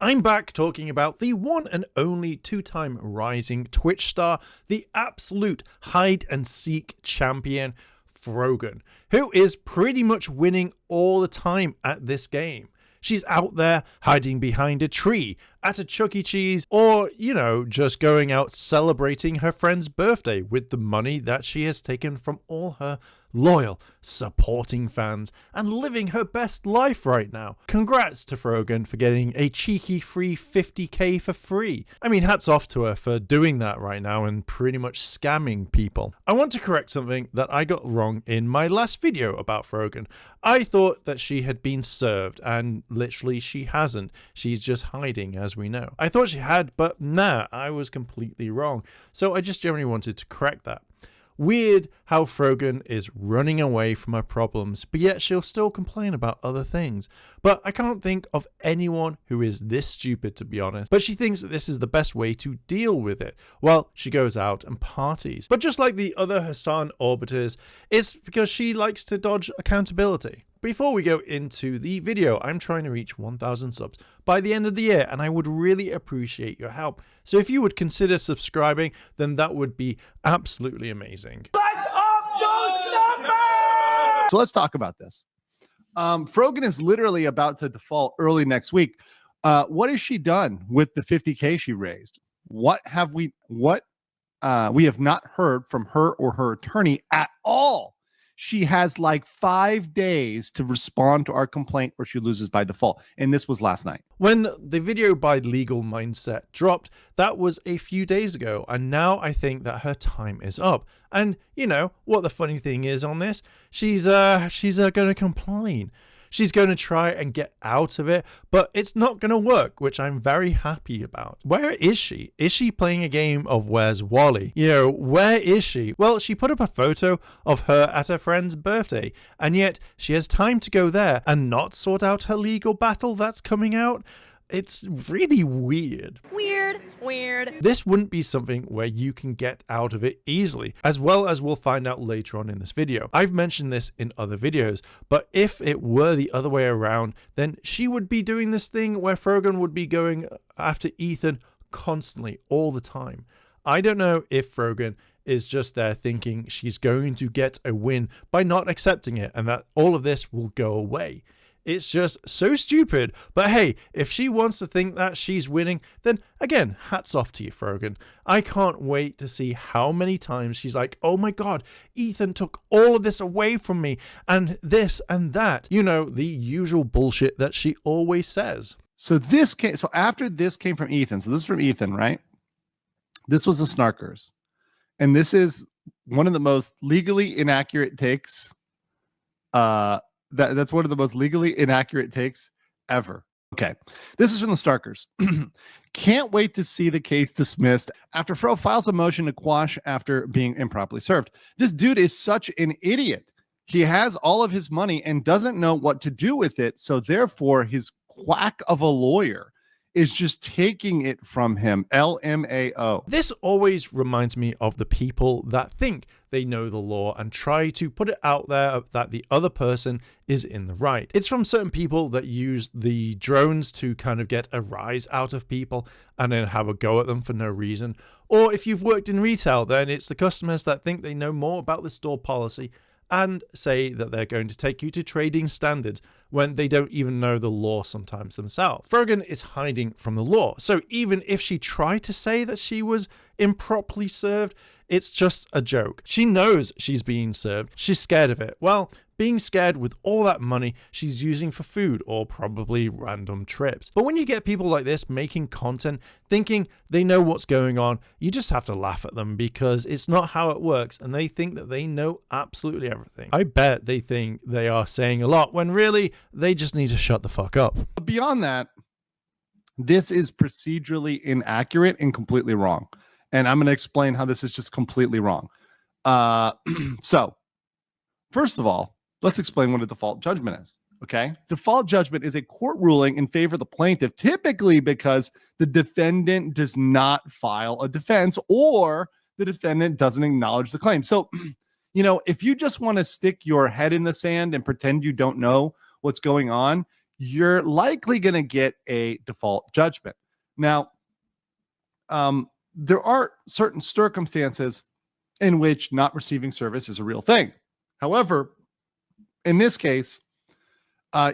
I'm back talking about the one and only two-time rising Twitch star, the absolute hide-and-seek champion, Frogan, who is pretty much winning all the time at this game. She's out there hiding behind a tree, at a Chuck E. Cheese, or, just going out celebrating her friend's birthday with the money that she has taken from all her loyal, supporting fans and living her best life right now. Congrats to Frogan for getting a cheeky free 50k for free. I mean, hats off to her for doing that right now and pretty much scamming people. I want to correct something that I got wrong in my last video about Frogan. I thought that she had been served, and literally she hasn't. She's just hiding, as we know. I thought she had, but nah, I was completely wrong. So I just generally wanted to correct that. Weird how Frogan is running away from her problems, but yet she'll still complain about other things. But I can't think of anyone who is this stupid, to be honest. But she thinks that this is the best way to deal with it. Well, she goes out and parties. But just like the other Hassan orbiters, it's because she likes to dodge accountability. Before we go into the video, I'm trying to reach 1,000 subs by the end of the year, and I would really appreciate your help. So if you would consider subscribing, then that would be absolutely amazing. Let's up those numbers! So let's talk about this. Frogan is literally about to default early next week. What has she done with the 50k she raised? We have not heard from her or her attorney at all. She has like 5 days to respond to our complaint or she loses by default. And this was last night. When the video by Legal Mindset dropped, that was a few days ago. And now I think that her time is up. And you know what the funny thing is on this? She's going to complain. She's going to try and get out of it, but it's not going to work, which I'm very happy about. Where is she? Is she playing a game of Where's Wally? Where is she? Well, she put up a photo of her at her friend's birthday, and yet she has time to go there and not sort out her legal battle that's coming out. It's really weird. Weird. This wouldn't be something where you can get out of it easily, as well as we'll find out later on in this video. I've mentioned this in other videos, but if it were the other way around, then she would be doing this thing where Frogan would be going after Ethan constantly, all the time. I don't know if Frogan is just there thinking she's going to get a win by not accepting it and that all of this will go away. It's just so stupid. But hey, if she wants to think that she's winning, then again, hats off to you, Frogan. I can't wait to see how many times she's like, oh my god, Ethan took all of this away from me, and this and that. The usual bullshit that she always says. So after this came from Ethan. So this is from Ethan, right? This was the Snarkers. And this is one of the most legally inaccurate takes. That's one of the most legally inaccurate takes ever. Okay, this is from the Starkers. Can't wait to see the case dismissed after Fro files a motion to quash after being improperly served. This dude is such an idiot. He has all of his money and doesn't know what to do with it. So therefore, his quack of a lawyer is just taking it from him. LMAO. This always reminds me of the people that think they know the law and try to put it out there that the other person is in the right. It's from certain people that use the drones to kind of get a rise out of people and then have a go at them for no reason. Or if you've worked in retail, then it's the customers that think they know more about the store policy and say that they're going to take you to trading standards when they don't even know the law sometimes themselves. Frogan is hiding from the law, so even if she tried to say that she was improperly served, it's just a joke. She knows she's being served. She's scared of it. Well, being scared with all that money she's using for food or probably random trips. But when you get people like this making content thinking they know what's going on, you just have to laugh at them because it's not how it works and they think that they know absolutely everything. I bet they think they are saying a lot when really they just need to shut the fuck up. Beyond that, this is procedurally inaccurate and completely wrong. And I'm going to explain how this is just completely wrong. So, first of all, let's explain what a default judgment is. Okay. Default judgment is a court ruling in favor of the plaintiff, typically because the defendant does not file a defense or the defendant doesn't acknowledge the claim. So, if you just want to stick your head in the sand and pretend you don't know what's going on, you're likely going to get a default judgment. Now, there are certain circumstances in which not receiving service is a real thing. However, in this case,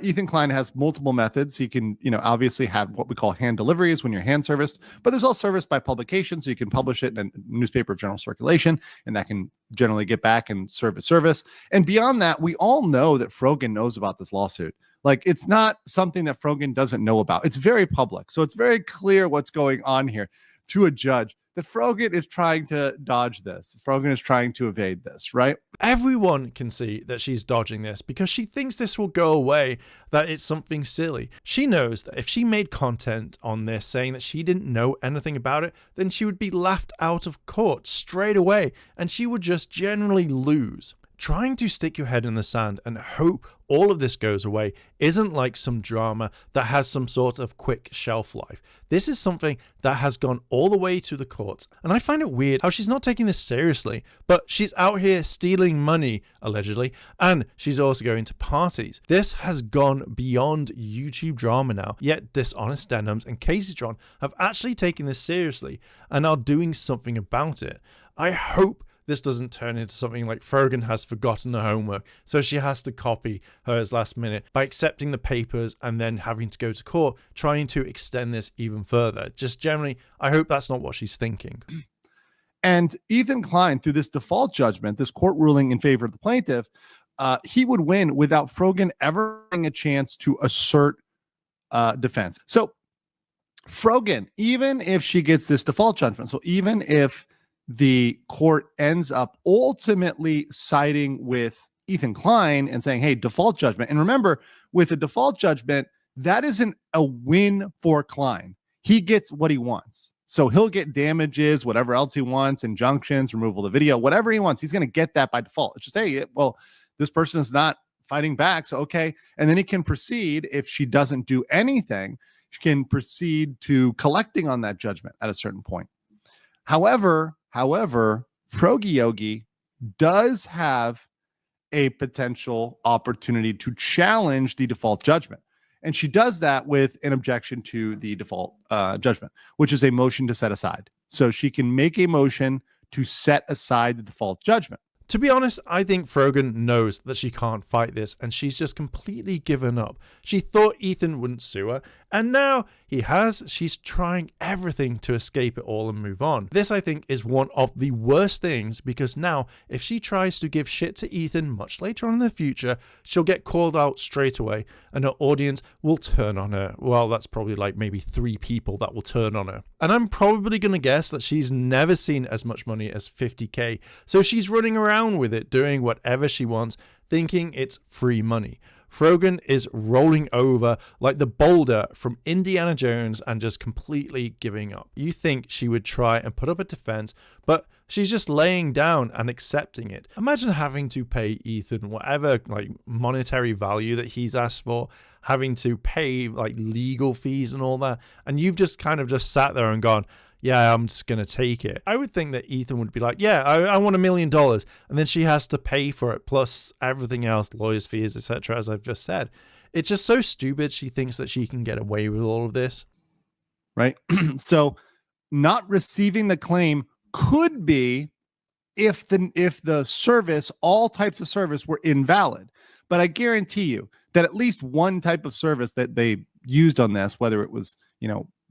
Ethan Klein has multiple methods. He can, obviously have what we call hand deliveries when you're hand serviced, but there's also service by publication. So you can publish it in a newspaper of general circulation, and that can generally get back and serve as service. And beyond that, we all know that Frogan knows about this lawsuit. Like, it's not something that Frogan doesn't know about. It's very public. So it's very clear what's going on here through a judge, that Frogan is trying to dodge this. Frogan is trying to evade this, right? Everyone can see that she's dodging this because she thinks this will go away, that it's something silly. She knows that if she made content on this saying that she didn't know anything about it, then she would be laughed out of court straight away, and she would just generally lose. Trying to stick your head in the sand and hope all of this goes away isn't like some drama that has some sort of quick shelf life. This is something that has gone all the way to the courts, and I find it weird how she's not taking this seriously, but she's out here stealing money, allegedly, and she's also going to parties. This has gone beyond YouTube drama now, yet Dishonest Denims and Casey John have actually taken this seriously and are doing something about it. I hope this doesn't turn into something like Frogan has forgotten the homework, so she has to copy hers last minute by accepting the papers and then having to go to court, trying to extend this even further. Just generally, I hope that's not what she's thinking. And Ethan Klein, through this default judgment, this court ruling in favor of the plaintiff, he would win without Frogan ever having a chance to assert defense. So Frogan, even if she gets this default judgment, so even if the court ends up ultimately siding with Ethan Klein and saying, hey, default judgment. And remember, with a default judgment, that isn't a win for Klein. He gets what he wants. So he'll get damages, whatever else he wants, injunctions, removal of the video, whatever he wants. He's going to get that by default. It's just, hey, well, this person is not fighting back. So, okay. And then he can proceed, if she doesn't do anything, she can proceed to collecting on that judgment at a certain point. However, Frogi Yogi does have a potential opportunity to challenge the default judgment. And she does that with an objection to the default judgment, which is a motion to set aside. So she can make a motion to set aside the default judgment. To be honest, I think Frogan knows that she can't fight this, and she's just completely given up. She thought Ethan wouldn't sue her, and now he has. She's trying everything to escape it all and move on. This, I think, is one of the worst things, because now, if she tries to give shit to Ethan much later on in the future, she'll get called out straight away, and her audience will turn on her. Well, that's probably like maybe 3 people that will turn on her. And I'm probably going to guess that she's never seen as much money as 50k, so she's running around with it, doing whatever she wants, thinking it's free money. Frogan is rolling over like the boulder from Indiana Jones and just completely giving up. You think she would try and put up a defense, but she's just laying down and accepting it. Imagine having to pay Ethan whatever like monetary value that he's asked for, having to pay like legal fees and all that, and you've just kind of just sat there and gone, yeah, I'm just going to take it. I would think that Ethan would be like, yeah, I want $1 million. And then she has to pay for it, plus everything else, lawyers' fees, etc., as I've just said. It's just so stupid. She thinks that she can get away with all of this. Right? So not receiving the claim could be if the service, all types of service, were invalid. But I guarantee you that at least one type of service that they used on this, whether it was,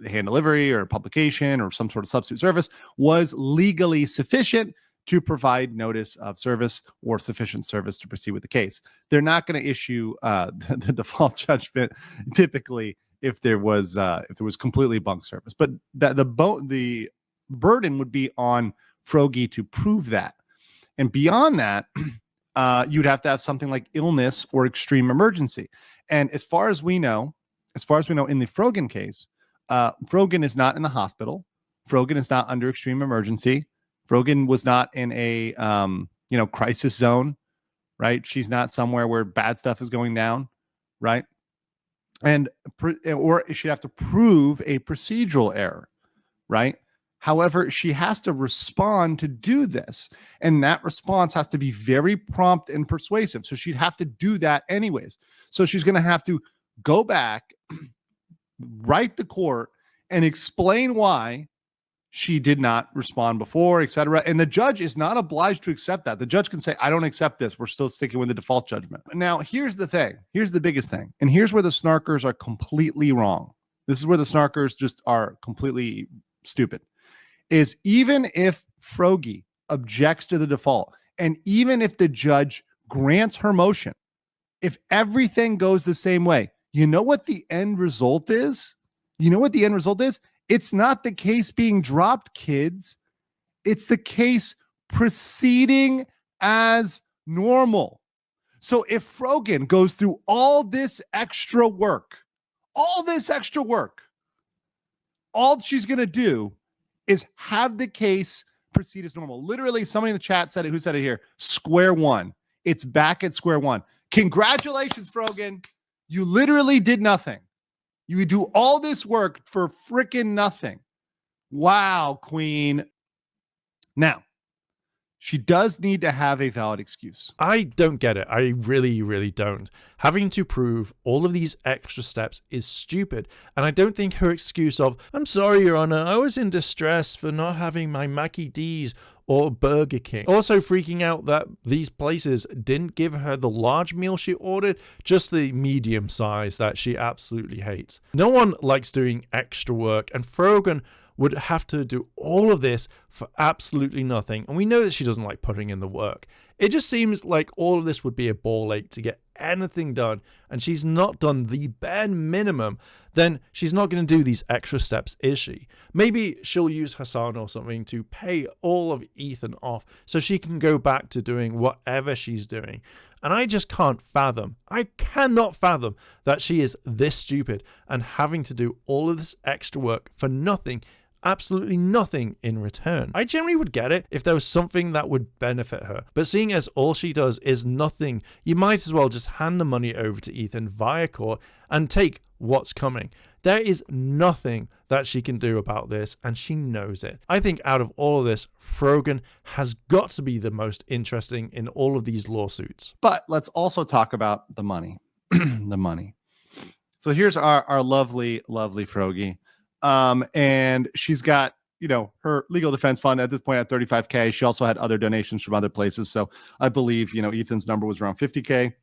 hand delivery or publication or some sort of substitute service, was legally sufficient to provide notice of service or sufficient service to proceed with the case. They're not going to issue the default judgment typically if there was completely bunk service, but the burden would be on Frogi to prove that. And beyond that, you'd have to have something like illness or extreme emergency. And as far as we know, in the Frogan case, Frogan is not in the hospital. Frogan is not under extreme emergency. Frogan was not in a crisis zone, right? She's not somewhere where bad stuff is going down, right? Or she'd have to prove a procedural error, right? However, she has to respond to do this, and that response has to be very prompt and persuasive. So she'd have to do that anyways. So she's going to have to go back, write the court, and explain why she did not respond before, etc. And the judge is not obliged to accept that. The judge can say, I don't accept this. We're still sticking with the default judgment. Now, here's the thing. Here's the biggest thing. And here's where the snarkers are completely wrong. This is where the snarkers just are completely stupid. Is even if Frogan objects to the default, and even if the judge grants her motion, if everything goes the same way, you know what the end result is? You know what the end result is? It's not the case being dropped, kids. It's the case proceeding as normal. So if Frogan goes through all this extra work, all she's going to do is have the case proceed as normal. Literally, somebody in the chat said it. Who said it here? Square one. It's back at square one. Congratulations, Frogan. You literally did nothing. You would do all this work for freaking nothing. Wow, Queen. Now, she does need to have a valid excuse. I don't get it. I really, really don't. Having to prove all of these extra steps is stupid. And I don't think her excuse of, I'm sorry, Your Honor, I was in distress for not having my Mackie D's or Burger King. Also freaking out that these places didn't give her the large meal she ordered, just the medium size that she absolutely hates. No one likes doing extra work, and Frogan would have to do all of this for absolutely nothing. And we know that she doesn't like putting in the work. It just seems like all of this would be a ball ache to get anything done, and she's not done the bare minimum. Then she's not going to do these extra steps, is she? Maybe she'll use Hassan or something to pay all of Ethan off so she can go back to doing whatever she's doing. And I just can't fathom, I cannot fathom that she is this stupid and having to do all of this extra work for nothing, absolutely nothing in return. I generally would get it if there was something that would benefit her, but seeing as all she does is nothing, you might as well just hand the money over to Ethan via court and take what's coming. There is nothing that she can do about this, and she knows it. I think out of all of this, Frogan has got to be the most interesting in all of these lawsuits. But let's also talk about the money. The money. So here's our lovely, lovely Frogan. And she's got, her legal defense fund at this point at $35K. She also had other donations from other places. So I believe, Ethan's number was around $50K.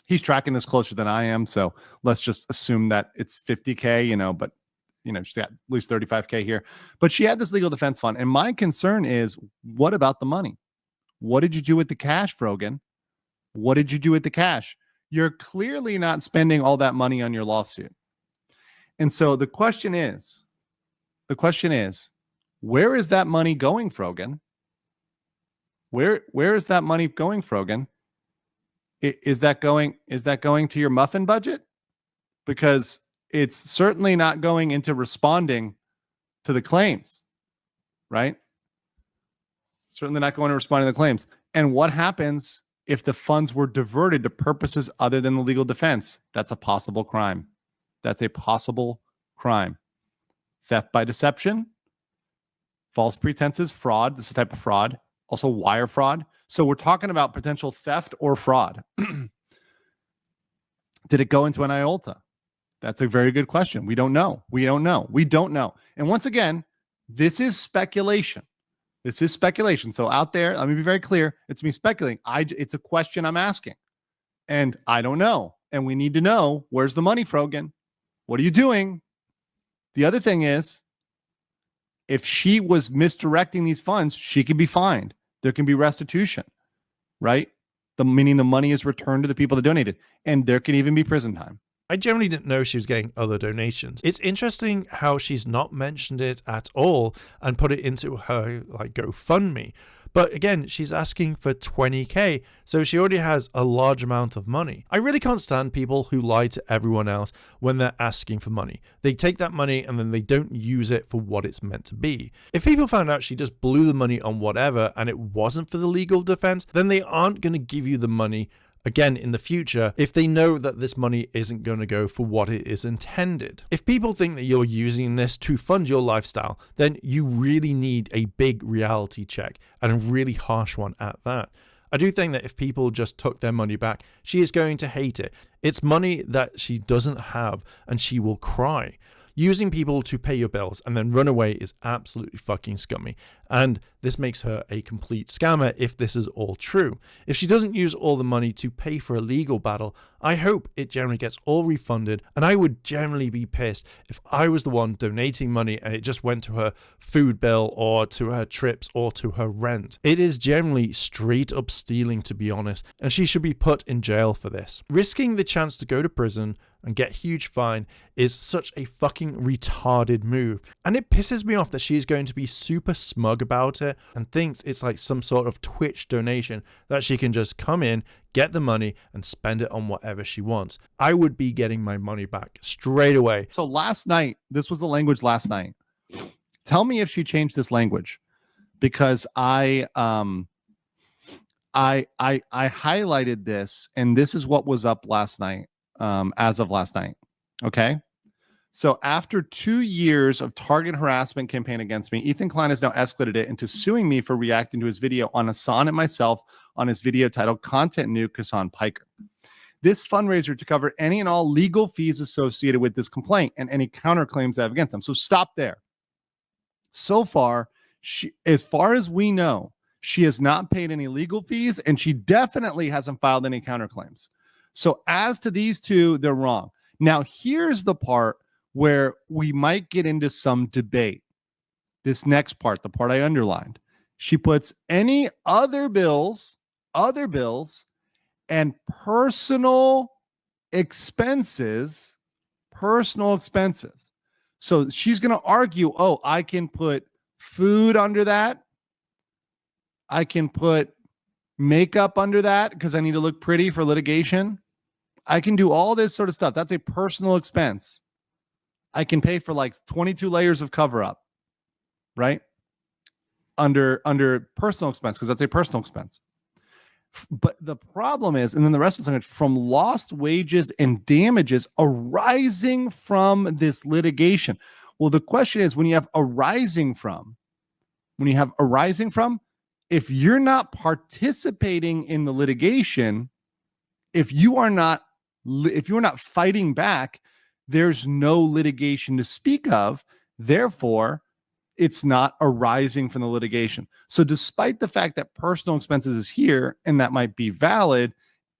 He's tracking this closer than I am. So let's just assume that it's $50K, but, she's got at least $35K here. But she had this legal defense fund. And my concern is, what about the money? What did you do with the cash, Frogan? What did you do with the cash? You're clearly not spending all that money on your lawsuit. And so the question is, where is that money going, Frogan? Where is that money going, Frogan? Is that going to your muffin budget? Because it's certainly not going into responding to the claims, right? Certainly not going to respond to the claims. And what happens if the funds were diverted to purposes other than the legal defense? That's a possible crime. That's a possible crime. Theft by deception, false pretenses, fraud. This is a type of fraud. Also wire fraud. So we're talking about potential theft or fraud. Did it go into an IOLTA? That's a very good question. We don't know. And once again, this is speculation. So out there, let me be very clear. It's me speculating. It's a question I'm asking. And I don't know. And we need to know, where's the money, Frogan? What are you doing? The other thing is, if she was misdirecting these funds, she could be fined. There can be restitution, right? Meaning the money is returned to the people that donated. And there can even be prison time. I generally didn't know she was getting other donations. It's interesting how she's not mentioned it at all and put it into her GoFundMe. But again, she's asking for $20K, so she already has a large amount of money. I really can't stand people who lie to everyone else when they're asking for money. They take that money and then they don't use it for what it's meant to be. If people found out she just blew the money on whatever and it wasn't for the legal defense, then they aren't going to give you the money again in the future if they know that this money isn't going to go for what it is intended. If people think that you're using this to fund your lifestyle, then you really need a big reality check, and a really harsh one at that. I do think that if people just took their money back, she is going to hate it. It's money that she doesn't have, and she will cry. Using people to pay your bills and then run away is absolutely fucking scummy. And this makes her a complete scammer if this is all true. If she doesn't use all the money to pay for a legal battle, I hope it generally gets all refunded. And I would generally be pissed if I was the one donating money and it just went to her food bill or to her trips or to her rent. It is generally straight up stealing, to be honest, and she should be put in jail for this. Risking the chance to go to prison and get a huge fine is such a fucking retarded move. And it pisses me off that she's going to be super smug about it and thinks it's like some sort of Twitch donation that she can just come in, get the money, and spend it on whatever she wants. I would be getting my money back straight away. So last night, this was the language last night. Tell me if she changed this language, because I highlighted this, and this is what was up last night. As of last night. Okay. So after 2 years of target harassment campaign against me, Ethan Klein has now escalated it into suing me for reacting to his video on Hassan and myself on his video titled Content Nuke Hassan Piker. This fundraiser to cover any and all legal fees associated with this complaint and any counterclaims I have against him. So stop there. So far, as far as we know, she has not paid any legal fees, and she definitely hasn't filed any counterclaims. So as to these two, they're wrong. Now, here's the part where we might get into some debate. This next part, the part I underlined. She puts any other bills, and personal expenses. So she's going to argue, oh, I can put food under that. I can put makeup under that because I need to look pretty for litigation. I can do all this sort of stuff. That's a personal expense. I can pay for like 22 layers of cover up, right? Under personal expense, because that's a personal expense. But the problem is, and then the rest of the language, from lost wages and damages arising from this litigation. Well, the question is, when you have arising from, if you're not participating in the litigation, if you are not fighting back, there's no litigation to speak of. Therefore, it's not arising from the litigation. So despite the fact that personal expenses is here, and that might be valid,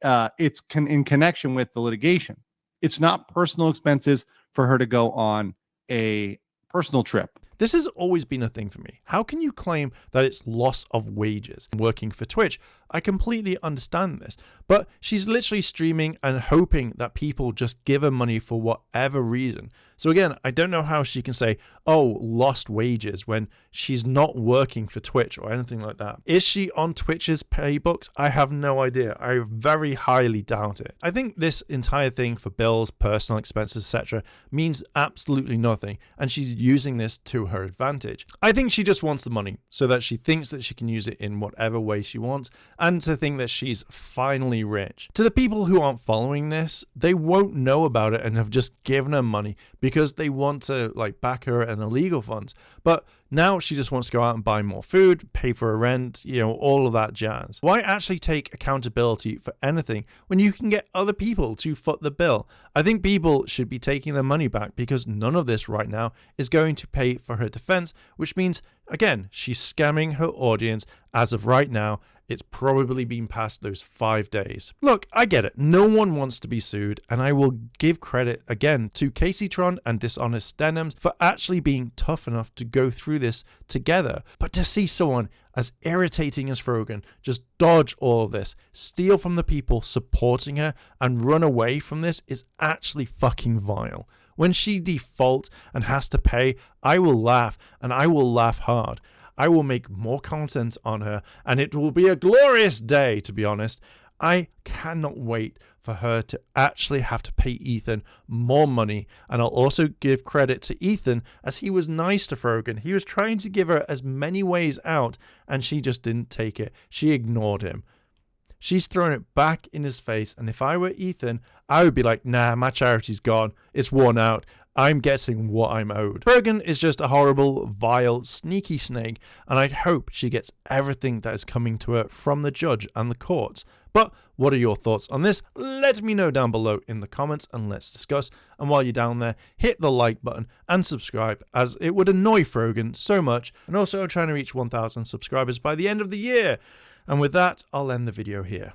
it's in connection with the litigation. It's not personal expenses for her to go on a personal trip. This has always been a thing for me. How can you claim that it's loss of wages working for Twitch? I completely understand this, but she's literally streaming and hoping that people just give her money for whatever reason. So again, I don't know how she can say, oh, lost wages when she's not working for Twitch or anything like that. Is she on Twitch's pay books? I have no idea. I very highly doubt it. I think this entire thing for bills, personal expenses, etc. means absolutely nothing, and she's using this to her advantage. I think she just wants the money so that she thinks that she can use it in whatever way she wants, and to think that she's finally rich. To the people who aren't following this, they won't know about it and have just given her money because they want to like back her in the legal funds. But now she just wants to go out and buy more food, pay for her rent, all of that jazz. Why actually take accountability for anything when you can get other people to foot the bill? I think people should be taking their money back because none of this right now is going to pay for her defense, which means, again, she's scamming her audience. As of right now, it's probably been past those 5 days. Look, I get it. No one wants to be sued, and I will give credit again to Caseytron and Dishonest Denims for actually being tough enough to go through this together. But to see someone as irritating as Frogan just dodge all of this, steal from the people supporting her, and run away from this is actually fucking vile. When she defaults and has to pay, I will laugh, and I will laugh hard. I will make more content on her, and it will be a glorious day, to be honest. I cannot wait for her to actually have to pay Ethan more money, and I'll also give credit to Ethan as he was nice to Frogan. He was trying to give her as many ways out, and she just didn't take it. She ignored him. She's thrown it back in his face, and if I were Ethan, I would be like, nah, my charity's gone. It's worn out. I'm getting what I'm owed. Frogan is just a horrible, vile, sneaky snake, and I hope she gets everything that is coming to her from the judge and the courts. But what are your thoughts on this? Let me know down below in the comments and let's discuss. And while you're down there, hit the like button and subscribe, as it would annoy Frogan so much. And also, I'm trying to reach 1,000 subscribers by the end of the year. And with that, I'll end the video here.